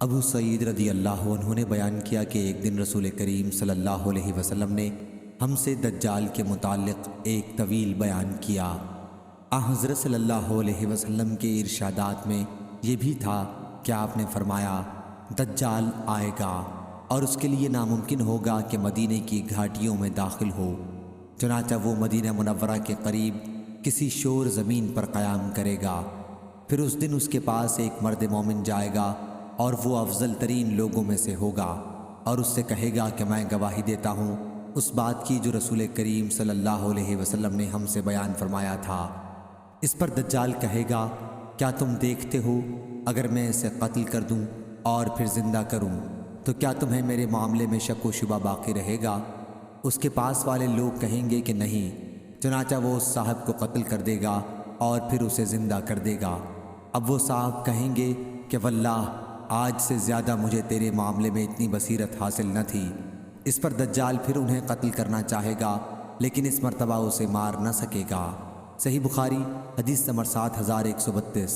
ابو سعید رضی اللہ عنہ نے بیان کیا کہ ایک دن رسول کریم صلی اللہ علیہ وسلم نے ہم سے دجال کے متعلق ایک طویل بیان کیا۔ حضرت صلی اللہ علیہ وسلم کے ارشادات میں یہ بھی تھا کہ آپ نے فرمایا دجال آئے گا اور اس کے لیے ناممکن ہوگا کہ مدینے کی گھاٹیوں میں داخل ہو، چنانچہ وہ مدینہ منورہ کے قریب کسی شور زمین پر قیام کرے گا۔ پھر اس دن اس کے پاس ایک مرد مومن جائے گا اور وہ افضل ترین لوگوں میں سے ہوگا، اور اس سے کہے گا کہ میں گواہی دیتا ہوں اس بات کی جو رسول کریم صلی اللہ علیہ وسلم نے ہم سے بیان فرمایا تھا۔ اس پر دجال کہے گا کیا تم دیکھتے ہو اگر میں اسے قتل کر دوں اور پھر زندہ کروں تو کیا تمہیں میرے معاملے میں شک و شبہ باقی رہے گا؟ اس کے پاس والے لوگ کہیں گے کہ نہیں، چنانچہ وہ اس صاحب کو قتل کر دے گا اور پھر اسے زندہ کر دے گا۔ اب وہ صاحب کہیں گے کہ واللہ آج سے زیادہ مجھے تیرے معاملے میں اتنی بصیرت حاصل نہ تھی۔ اس پر دجال پھر انہیں قتل کرنا چاہے گا لیکن اس مرتبہ اسے مار نہ سکے گا۔ صحیح بخاری حدیث نمبر 7132۔